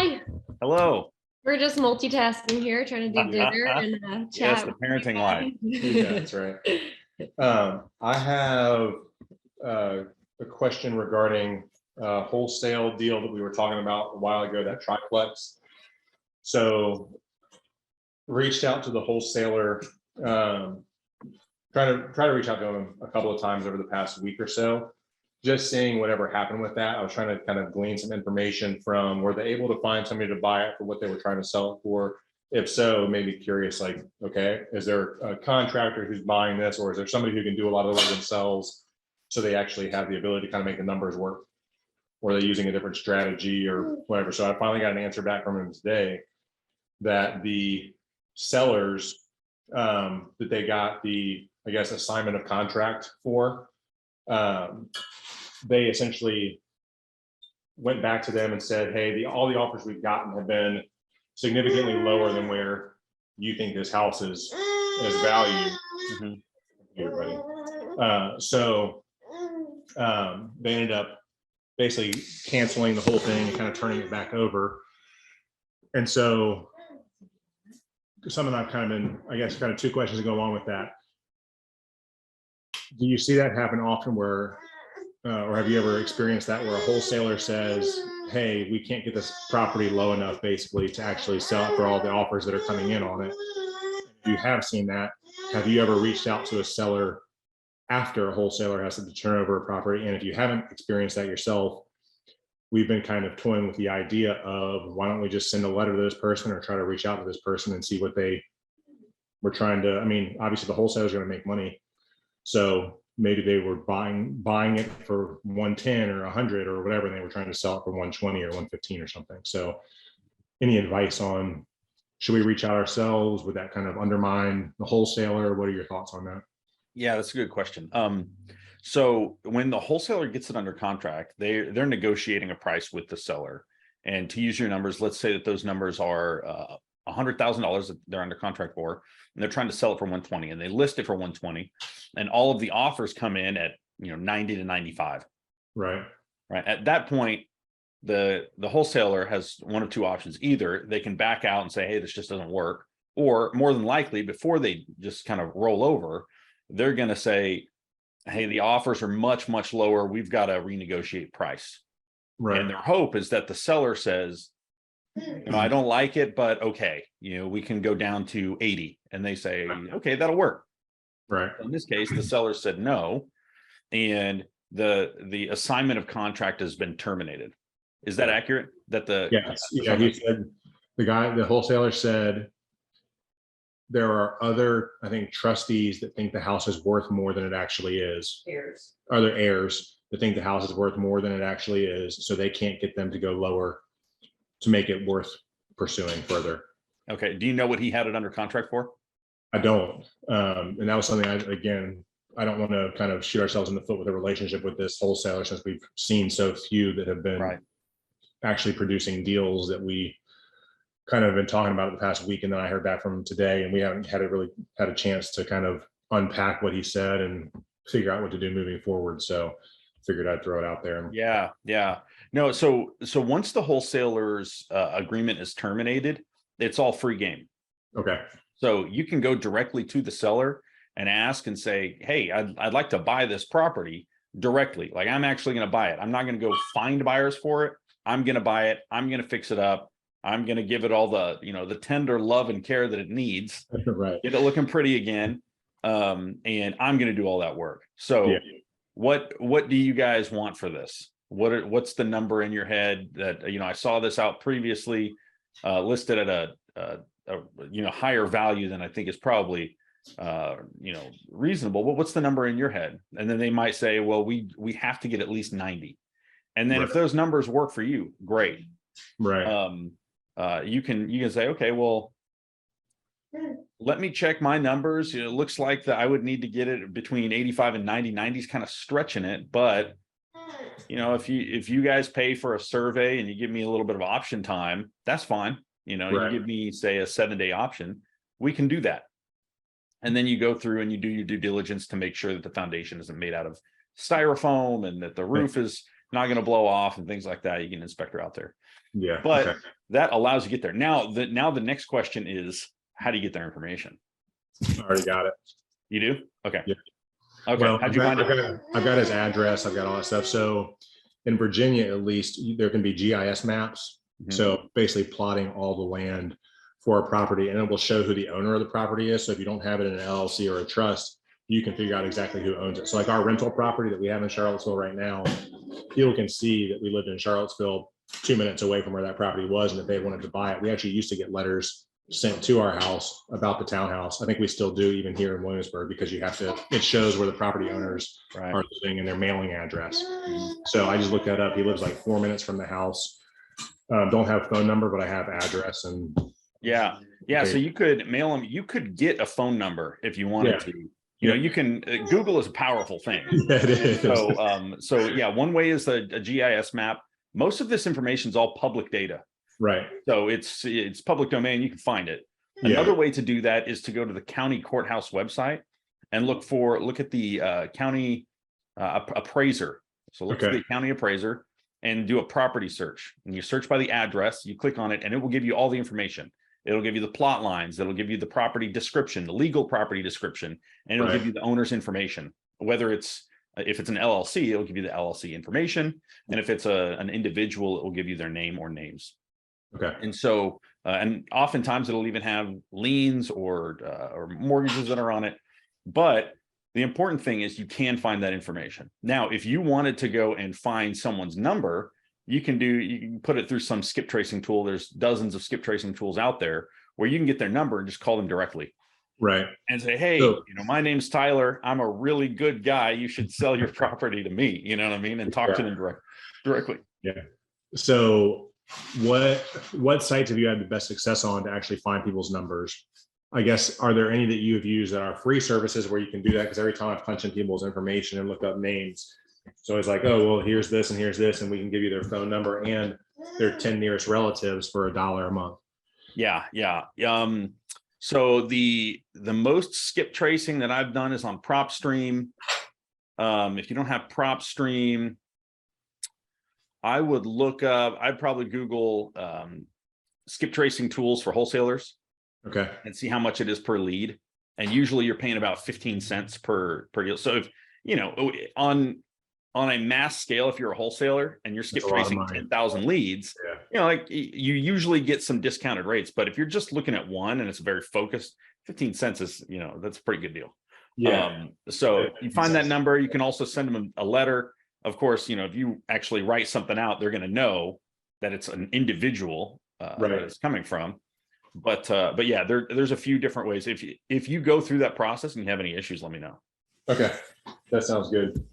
Hi. Hello. We're just multitasking here, trying to do dinner and Yes, chat. the parenting life. Yeah, that's right. I have a question regarding a wholesale deal that we were talking about a while ago, that triplex. So reached out to the wholesaler, try to reach out to him a couple of times over the past week or so, just seeing whatever happened with that. I was trying to kind of glean some information from, were they able to find somebody to buy it for what they were trying to sell it for? If so, maybe curious, like, okay, is there a contractor who's buying this, or is there somebody who can do a lot of the work themselves, so they actually have the ability to kind of make the numbers work? Or are they using a different strategy or whatever? So I finally got an answer back from him today that the sellers that they got the, I guess, assignment of contract for, they essentially went back to them and said, hey, all the offers we've gotten have been significantly lower than where you think this house is valued. So they ended up basically canceling the whole thing and kind of turning it back over. And so some of that kind of been, I guess, kind of two questions to go along with that. Do you see that happen often where, or have you ever experienced that where a wholesaler says, hey, we can't get this property low enough basically to actually sell it for all the offers that are coming in on it? If you have seen that, have you ever reached out to a seller after a wholesaler has to turn over a property? And if you haven't experienced that yourself, we've been kind of toying with the idea of, why don't we just send a letter to this person or try to reach out to this person and see what they were trying to, I mean, obviously the wholesaler is going to make money. So maybe they were buying it for 110 or 100 or whatever, and they were trying to sell it for 120 or 115 or something. So any advice on, should we reach out ourselves? Would that kind of undermine the wholesaler? What are your thoughts on that? Yeah, that's a good question. So when the wholesaler gets it under contract, they're negotiating a price with the seller. And to use your numbers, let's say that those numbers are $100,000 that they're under contract for, and they're trying to sell it for 120, and they list it for 120, and all of the offers come in at 90 to 95. Right. At that point, the wholesaler has one of two options. Either they can back out and say, hey, this just doesn't work, or more than likely, before they just kind of roll over, they're going to say, hey, the offers are much, much lower. We've got to renegotiate price. Right. And their hope is that the seller says, I don't like it, but okay, we can go down to 80. And they say, okay, that'll work. Right. In this case, the seller said no, and the assignment of contract has been terminated. Is that accurate? That he said, the wholesaler said, there are other, I think, trustees that think the house is worth more than it actually is. Heirs. Other heirs that think the house is worth more than it actually is, so they can't get them to go lower to make it worth pursuing further. Okay. Do you know what he had it under contract for? I don't. And that was something I don't want to kind of shoot ourselves in the foot with a relationship with this wholesaler, since we've seen so few that have been actually producing deals that we kind of been talking about it the past week. And then I heard back from him today, and we haven't really had a chance to kind of unpack what he said and figure out what to do moving forward. So figured I'd throw it out there. Yeah. No, so once the wholesaler's agreement is terminated, it's all free game. Okay. So you can go directly to the seller and ask and say, hey, I'd like to buy this property directly. Like, I'm actually going to buy it. I'm not going to go find buyers for it. I'm going to buy it. I'm going to fix it up. I'm going to give it all the, the tender love and care that it needs. Right. Get it looking pretty again. And I'm going to do all that work. So what do you guys want for this? What's the number in your head that, I saw this out previously, listed at a higher value than I think is probably, reasonable, but what's the number in your head? And then they might say, well, we have to get at least 90. And then if those numbers work for you, great. Right. You can say, okay, well, let me check my numbers. It looks like that I would need to get it between 85 and 90. 90 is kind of stretching it, but if you guys pay for a survey and you give me a little bit of option time, that's fine. You give me, say, a 7-day option, we can do that. And then you go through and you do your due diligence to make sure that the foundation isn't made out of styrofoam and that the roof is not going to blow off and things like that. You get an inspector out there. Yeah. But okay. that allows you to get there. Now the next question is, how do you get their information? I already got it. You do? Okay. Yeah. Okay. Well, How'd you find it? I've got his address. I've got all that stuff. So in Virginia, at least, there can be GIS maps. Mhm. So basically plotting all the land for a property, and it will show who the owner of the property is. So if you don't have it in an LLC or a trust, you can figure out exactly who owns it. So like our rental property that we have in Charlottesville right now, people can see that we lived in Charlottesville 2 minutes away from where that property was. And if they wanted to buy it, we actually used to get letters sent to our house about the townhouse. I think we still do even here in Williamsburg, because you have to, it shows where the property owners Right. are living and their mailing address. So I just looked that up. He lives like 4 minutes from the house. Don't have phone number, but I have address and. Yeah. So you could mail them. You could get a phone number if you wanted to. You know, you can. Google is a powerful thing. Yeah, it is. So yeah, one way is a GIS map. Most of this information is all public data. Right. So it's public domain. You can find it. Another way to do that is to go to the county courthouse website and look at the county appraiser. So look for the county appraiser and do a property search. And you search by the address. You click on it, and it will give you all the information. It'll give you the plot lines. It'll give you the property description, the legal property description, and it'll give you the owner's information. Whether it's if it's an LLC, it'll give you the LLC information, and if it's an individual, it will give you their name or names. Okay. And so, and oftentimes it'll even have liens or mortgages that are on it. But the important thing is you can find that information. Now, if you wanted to go and find someone's number, you can put it through some skip tracing tool. There's dozens of skip tracing tools out there where you can get their number and just call them directly. Right. And say, hey, my name's Tyler. I'm a really good guy. You should sell your property to me. You know what I mean? And talk to them directly. Yeah. So what sites have you had the best success on to actually find people's numbers? I guess, are there any that you have used that are free services where you can do that? Because every time I punch in people's information and look up names, so it's like, oh, well, here's this and here's this, and we can give you their phone number and their 10 nearest relatives for $1 a month. Yeah. So the most skip tracing that I've done is on PropStream. If you don't have PropStream, I would look up, I'd probably Google skip tracing tools for wholesalers. Okay. And see how much it is per lead. And usually you're paying about 15 cents per deal. So if, on a mass scale, if you're a wholesaler and you're skip tracing 10,000 leads, you usually get some discounted rates. But if you're just looking at one and it's very focused, 15 cents is, that's a pretty good deal. Yeah. So you find that number. You can also send them a letter. Of course, if you actually write something out, they're going to know that it's an individual that it's coming from. But yeah, there's a few different ways. If you go through that process and you have any issues, let me know. Okay, that sounds good.